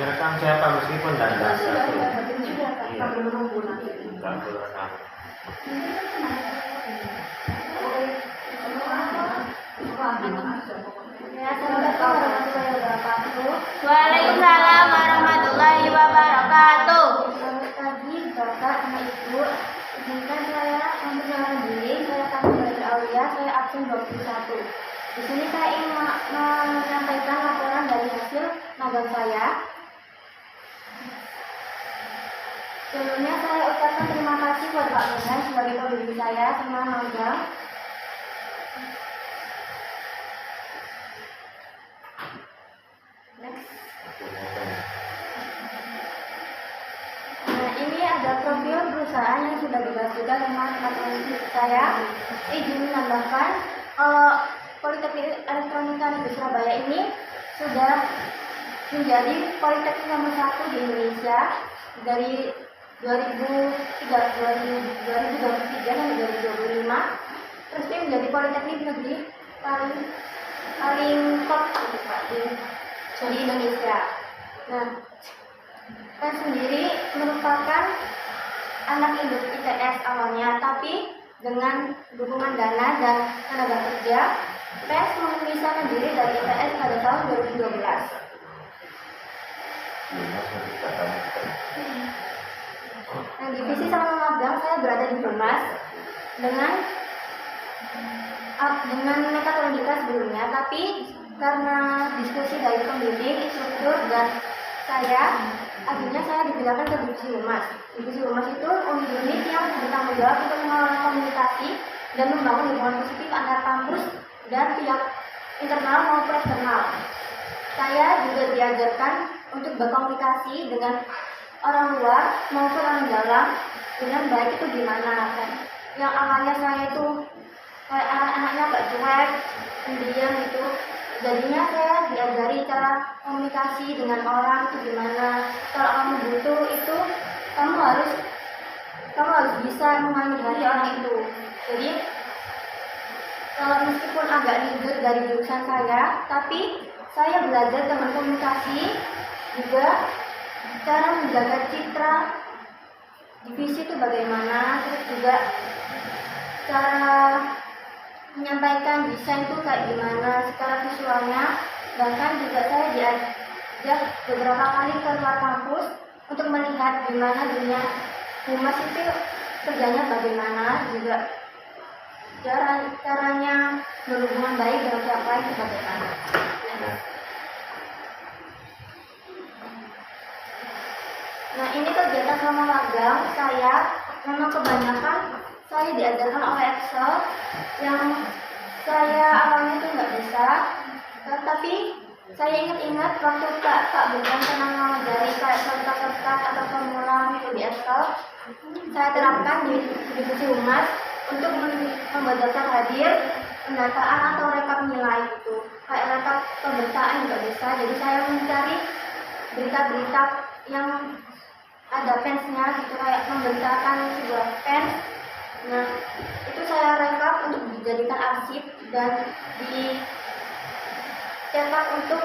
ngerekam siapa meskipun tidak Sudah, satu. Kak. Iya. Tak perlu menunggu nanti. Tidak perlu rekam. Ya, assalamualaikum warahmatullahi wabarakatuh. Waalaikumsalam warahmatullahi wabarakatuh. Selamat pagi, Bapak sama Ibu. Izinkan saya memperkenalkan diri. Saya Kamil Aulia. Saya absen 21. Di sini saya ingin menyampaikan laporan dari hasil magang saya. Sebelumnya saya ucapkan terima kasih buat Pak Medan sebagai pembimbing saya selama magang. Next. Nah, ini ada profil perusahaan yang sudah dibahas juga sama teman-teman saya. Izin menambahkan, Politeknik Elektronika Negeri Surabaya ini sudah menjadi politeknik nomor 1 di Indonesia dari 2023 sampai 2025. Terus ini menjadi politeknik negeri paling top gitu, Pak, di Indonesia. Nah, saya sendiri merupakan anak induk ITS awalnya, tapi dengan dukungan dana dan tenaga kerja, PES memisahkan diri dari ITS pada tahun 2012. Nah, divisi selama magang saya berada di Humas dengan mekatronika sebelumnya, tapi karena diskusi dari pembimbing, instruktur dan akhirnya saya dipindahkan ke divisi Humas. Divisi Humas itu unit yang bertanggung jawab untuk mengelola komunikasi dan membangun hubungan positif antar kampus dan pihak internal maupun eksternal. Saya juga diajarkan untuk berkomunikasi dengan orang luar maupun orang dalam dengan baik itu gimana. Yang awalnya saya itu kayak anak-anaknya agak cuek, pendiam gitu. Jadinya saya diajari cara komunikasi dengan orang itu gimana. Kalau kamu butuh itu, kamu harus bisa memahami hati orang itu. Jadi kalau meskipun agak ribet dari jurusan saya, tapi saya belajar dengan komunikasi juga cara menjaga citra divisi itu bagaimana, terus juga cara menyampaikan desain itu kayak gimana secara visualnya. Bahkan juga saya diajak beberapa kali ke luar kampus untuk melihat gimana dunia Humas itu kerjanya bagaimana, juga caranya berhubungan baik dengan siapa itu bagaimana. Nah, ini kegiatan selama magang saya memang kebanyakan saya diajarkan oleh Excel yang saya awalnya itu nggak bisa, tapi saya ingat-ingat waktu Pak Bukan pernah mengajari kayak shortcut atau formula itu di Excel, saya terapkan di divisi Humas untuk membacakan hadir, pendataan atau rekap nilai itu. Kayak rekap pemberitaan nggak bisa, jadi saya mencari berita-berita yang ada fansnya gitu, kayak memberitakan sebuah fans. Nah, itu saya rekap untuk dijadikan arsip dan dicetak untuk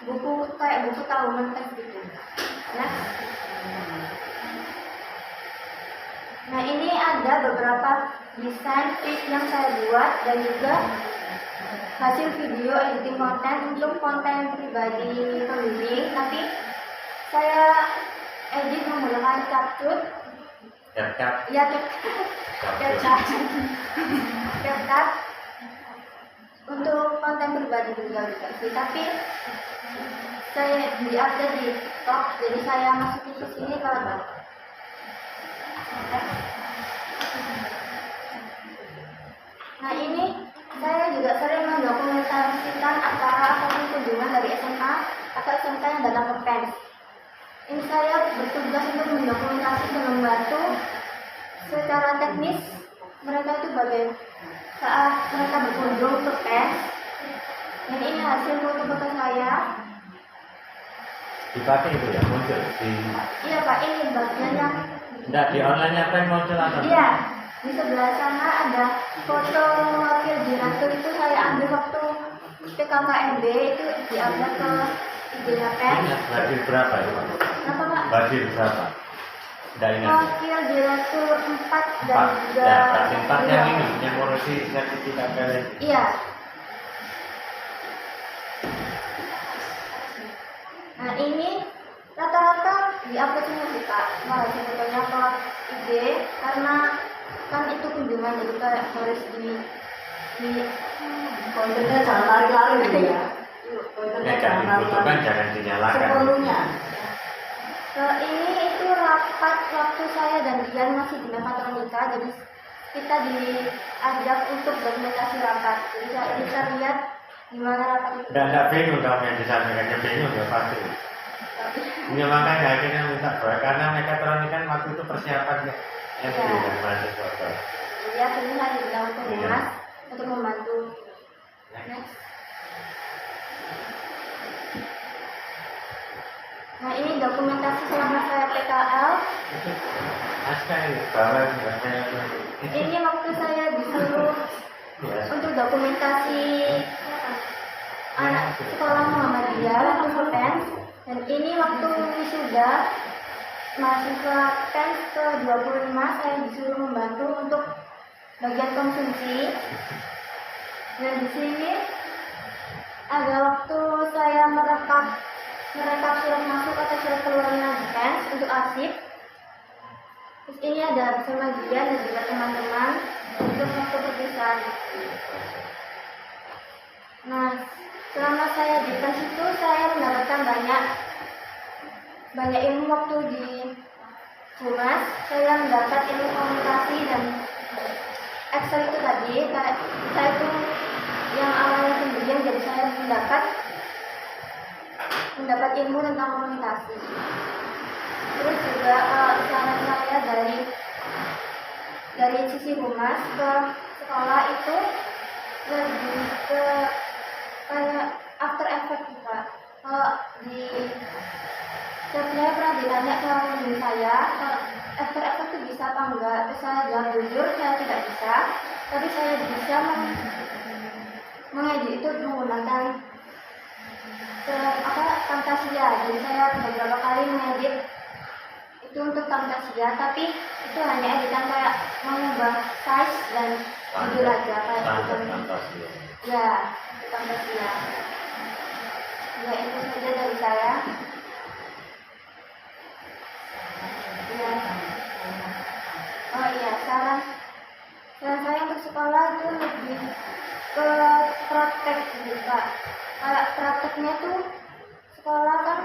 buku kayak buku tahunan fans gitu. Nah, ini ada beberapa desain tips yang saya buat dan juga hasil video editing konten untuk konten pribadi pembimbing, tapi saya edit menggunakan CapCut. CapCut untuk konten pribadi juga sih, tapi saya di-update di TikTok, jadi saya masukin ke sini kalau Nah, ini saya juga sering mendokumentasikan acara ataupun kunjungan dari SMA atau SMK yang datang ke PENS. Ini saya bertugas untuk mendokumentasi dan membantu secara teknis mereka itu saat mereka berkunjung ke PENS. Dan ini hasil foto-foto saya. Dipakai itu ya, muncul di... Iya Pak, ini bagian yang... Enggak, di online apa yang muncul atau? Iya, di sebelah sana ada foto wakil direktur itu saya ambil waktu PKKMB itu diupload ke IG-nya Pens. Ingat Badil berapa ya? Kenapa Pak? Badil berapa? Tidak ingat. Wakil Direktur 4 dan 4. juga Ya, Badil 4 yang ini, yang ngurusi sertifikat kalian. Iya. Nah ini rata-rata di-upload semua sih Kak. Nah sebetulnya ke IG karena kan itu kunjungan jadi kayak harus di Kontennya jangan lari-lari gitu ya. Ya, Kontennya jangan jangan dibutuhkan, lari-lari. jangan dinyalakan. Sepenuhnya. Ini itu rapat waktu saya dan Dian masih di mekatronika, jadi kita diajak untuk dokumentasi rapat. Jadi saya bisa lihat gimana rapat itu. Tidak bingung kamu yang disampaikannya, bingung ya pasti. Ya makanya akhirnya minta doa karena mekatronik kan waktu itu persiapannya SD Ya. dan mahasiswa. Jadi akhirnya saya dibilang untuk Dimas untuk membantu. Next. Nah ini dokumentasi selama saya PKL. Aska ini bawa enggak Ini waktu saya disuruh untuk dokumentasi anak sekolah Muhammadiyah waktu Pens, dan ini waktu wisuda mahasiswa Pens ke 25 saya disuruh membantu untuk bagian konsumsi. Dan di sini ada waktu saya merekap surat masuk atau surat keluarnya di Pens untuk arsip. Terus ini ada bersama Dian dan juga teman-teman untuk waktu perpisahan. Nah, selama saya di Pens itu saya mendapatkan banyak ilmu waktu di Humas. Saya mendapat ilmu komunikasi dan Excel itu tadi. Saya itu yang awalnya pendirian, jadi saya mendapat ilmu tentang komunikasi. Terus juga saran saya dari sisi Humas ke sekolah itu lebih ke kayak after effect juga. Kalau di saya pernah ditanya ke guru saya, after effect itu bisa apa enggak? Terus saya jawab jujur, saya tidak bisa. Tapi saya bisa mengedit itu menggunakan Camtasia. Jadi saya beberapa kali mengedit itu untuk Camtasia, tapi itu hanya editan kayak mengubah size dan judul aja kayak standar gitu. Camtasia. Ya, itu Camtasia. Ya itu saja dari saya. Ya. Oh iya, saran saya untuk sekolah itu lebih ke praktek gitu Pak. Kayak prakteknya tuh sekolah kan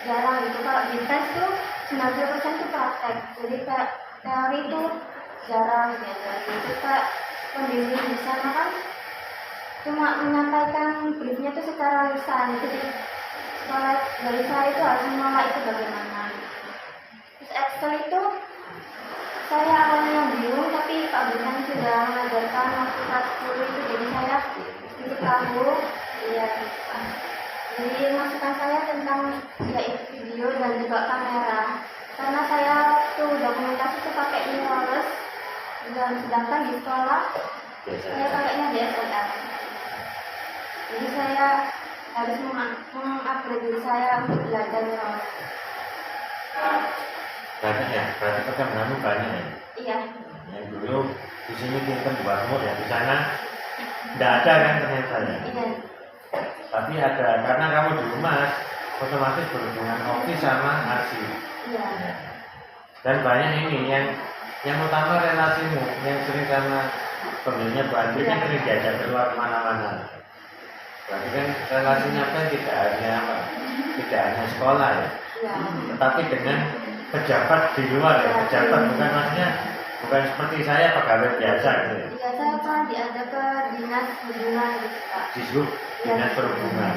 jarang gitu. Kalau di tes tuh 90% tuh praktek. Jadi kayak teori tuh jarang gitu. Jadi kayak kondisi di sana kan cuma menyampaikan briefnya tuh secara lisan. Jadi sekolah dari saya itu harus menolak itu bagaimana. Terus Excel itu saya awalnya bingung, tapi Pak Burhan sudah mengajarkan waktu kelas 10 itu, jadi saya sedikit tahu. Iya, jadi masukan saya tentang yaitu video dan juga kamera, karena saya waktu dokumentasi itu pakai mirrorless, dan sedangkan di sekolah saya pakainya DSLR. Jadi saya harus mengupgrade diri saya untuk belajar mirrorless. Banyak ya, berarti perkembangan banyak ya. Iya. Yang dulu di sini kita buat mod ya, di sana tidak ada kan ternyata ya. Iya. Tapi ada, karena kamu di rumah otomatis berhubungan office sama arsip. Iya. Dan banyak ini yang utama relasimu, yang sering sama pembelinya bantu kan sering diajak keluar kemana-mana. Berarti kan relasinya kan tidak hanya sekolah ya, Iya. tetapi dengan pejabat di luar ya, pejabat bukan seperti saya pegawai biasa gitu ya. Iya, saya pernah diajak ke dinas hubungan gitu Pak. Sisbuk dinas perhubungan.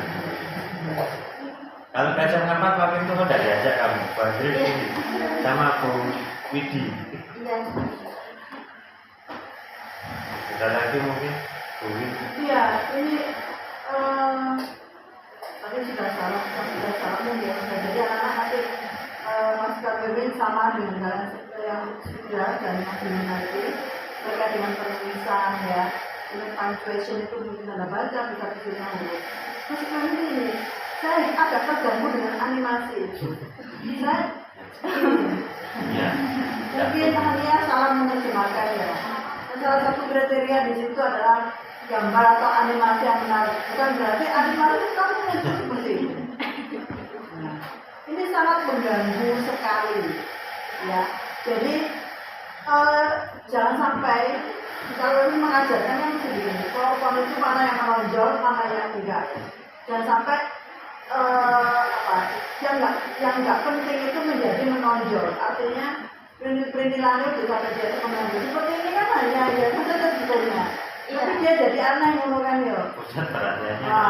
Kalau Kacang Ngamat waktu itu udah diajak kamu, Badri ini sama Bu Widi. Iya. Ada lagi mungkin Bu Widi. Iya, ini tadi sudah salah mungkin. Jadi anak-anak nanti Mas Kabirin sama dengan yang sudah dan Mas Bima nanti terkait dengan penulisan ya. Ini punctuation itu mungkin ada baca bisa ditulis. Mas Kabirin ini saya agak terganggu dengan animasi. Saya Ya. mungkin hanya salah menerjemahkan ya. Dan salah satu kriteria di situ adalah gambar atau animasi yang menarik. Bukan berarti animasi kamu muncul seperti itu. Nah, ini sangat mengganggu sekali, ya. Jadi jangan sampai kalau ini mengajarkan yang begini. Kalau itu mana yang menonjol, mana yang tidak. Jangan sampai yang nggak penting itu menjadi menonjol. Artinya perintilannya bisa menjadi menonjol. Seperti ini kan hanya ya saja sebetulnya. Tapi dia jadi aneh kan ya. Pusat perhatiannya. Ya.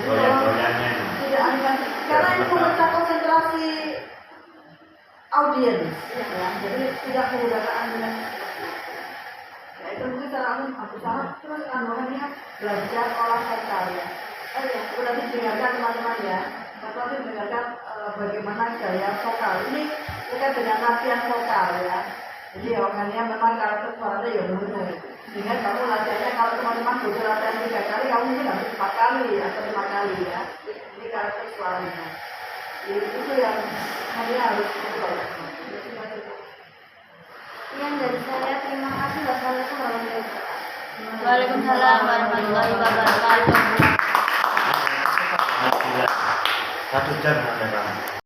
Goyang-goyangnya. Tidak animasi. Karena ini memecah konsentrasi audiens. Ya. Jadi tidak menggunakan animasi. Ya itu mungkin cara aku salah. Terus namanya belajar olah vokal ya. Oh ya, sudah didengarkan teman-teman ya. Bapak didengarkan bagaimana gaya vokal. Ini terkait dengan latihan vokal ya. Jadi orangnya memang karakter suaranya ya menurut. Sehingga kamu latihannya kalau teman-teman butuh latihan 3 kali, kamu mungkin harus 4 kali atau 5 kali ya. Ini karakter suaranya. Jadi itu yang hanya harus diperhatikan. Yang dari saya, terima kasih. Wassalamualaikum warahmatullahi wabarakatuh. Waalaikumsalam warahmatullahi wabarakatuh. 1 jam sampai kamu.